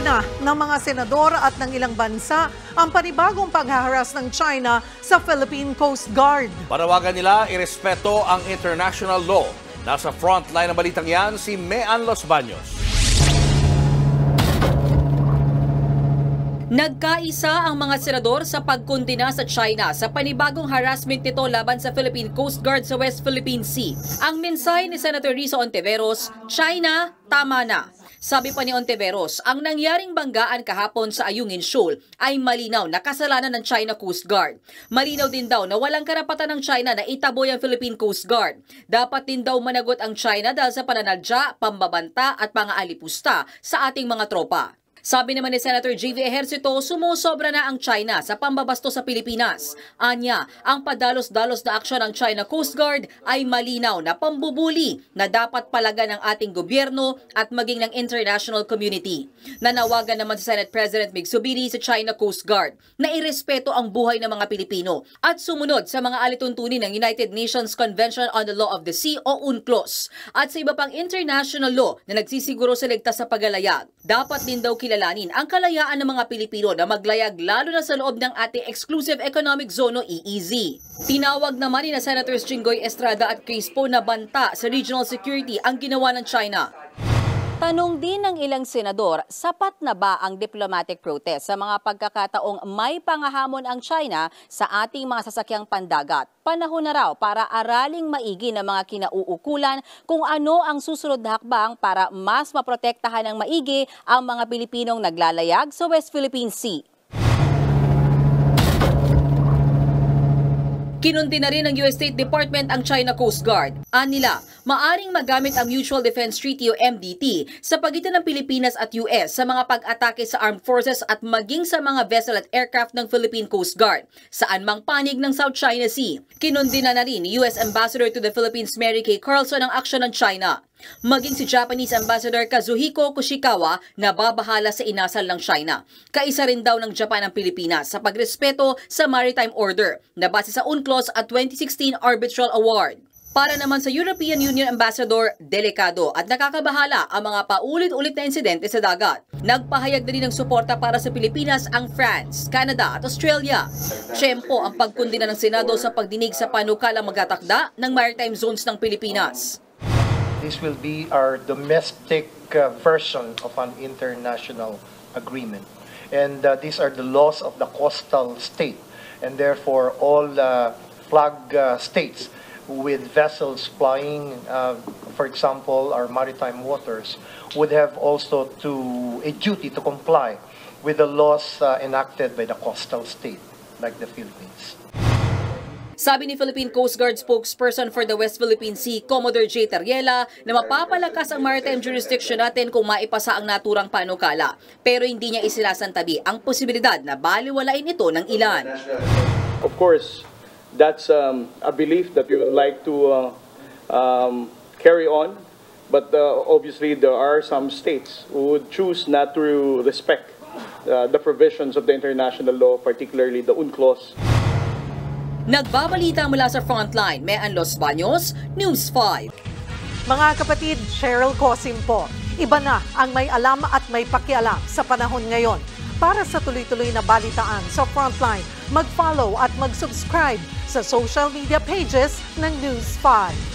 Kinundina ng mga senador at ng ilang bansa ang panibagong paghaharas ng China sa Philippine Coast Guard. Panawagan nila irespeto ang international law. Nasa frontline ng balitang yan si Mean Los Baños. Nagkaisa ang mga senador sa pagkondena sa China sa panibagong harassment nito laban sa Philippine Coast Guard sa West Philippine Sea. Ang mensahe ni Senator Risa Hontiveros, China, tama na. Sabi pa ni Hontiveros, ang nangyaring banggaan kahapon sa Ayungin Shoal ay malinaw na kasalanan ng China Coast Guard. Malinaw din daw na walang karapatan ng China na itaboy ang Philippine Coast Guard. Dapat din daw managot ang China dahil sa pananadya, pambabanta at pangaalipusta sa ating mga tropa. Sabi naman ni Senator J.V. Ejercito, sumusobra na ang China sa pambabasto sa Pilipinas. Anya, ang padalos-dalos na aksyon ng China Coast Guard ay malinaw na pambubuli na dapat palagan ng ating gobyerno at maging ng international community. Nanawagan naman si Senate President Mig Zubiri sa China Coast Guard na irespeto ang buhay ng mga Pilipino at sumunod sa mga alituntunin ng United Nations Convention on the Law of the Sea o UNCLOS at sa iba pang international law na nagsisiguro sa ligtas sa paglalayag. Dapat din daw kilalanin ang kalayaan ng mga Pilipino na maglayag lalo na sa loob ng ating Exclusive Economic Zone o EEZ. Tinawag naman ni Senators Jinggoy Estrada at Crispo na banta sa regional security ang ginawa ng China. Tanong din ng ilang senador, sapat na ba ang diplomatic protest sa mga pagkakataong may pangahamon ang China sa ating mga sasakyang pandagat? Panahon na raw para araling maigi ng mga kinauukulan kung ano ang susunod na hakbang para mas maprotektahan ng maigi ang mga Pilipinong naglalayag sa West Philippine Sea. Kinundi na rin ng US State Department ang China Coast Guard. Anila, maaring magamit ang Mutual Defense Treaty o MDT sa pagitan ng Pilipinas at US sa mga pag-atake sa armed forces at maging sa mga vessel at aircraft ng Philippine Coast Guard saan mang panig ng South China Sea. Kinundi na rin ni US Ambassador to the Philippines Mary Kay Carlson ang aksyon ng China. Maging si Japanese Ambassador Kazuhiko Kushikawa na babahala sa inasal ng China. Kaisa rin daw ng Japan ang Pilipinas sa pagrespeto sa Maritime Order na base sa UNCLOS at 2016 Arbitral Award. Para naman sa European Union Ambassador, delikado at nakakabahala ang mga paulit-ulit na insidente sa dagat. Nagpahayag na din ng suporta para sa Pilipinas ang France, Canada at Australia. Tiyempo ang pagkundina ng Senado sa pagdinig sa panukalang magatakda ng maritime zones ng Pilipinas. This will be our domestic version of an international agreement. And these are the laws of the coastal state. And therefore, all flag states with vessels flying, for example, our maritime waters, would have also a duty to comply with the laws enacted by the coastal state, like the Philippines. Sabi ni Philippine Coast Guard spokesperson for the West Philippine Sea, Commodore J. Tariela, na mapapalakas ang maritime jurisdiction natin kung maipasa ang naturang panukala. Pero hindi niya isilasantabi ang posibilidad na baliwalain ito ng ilan. Of course, that's a belief that we would like to carry on. But obviously, there are some states who would choose not to respect the provisions of the international law, particularly the UNCLOS. Nagbabalita mula sa Frontline, Mean Los Baños, News 5. Mga kapatid, Cheryl Cosim po. Iba na ang may alam at may pakialam sa panahon ngayon. Para sa tuloy-tuloy na balitaan sa Frontline, mag-follow at mag-subscribe sa social media pages ng News 5.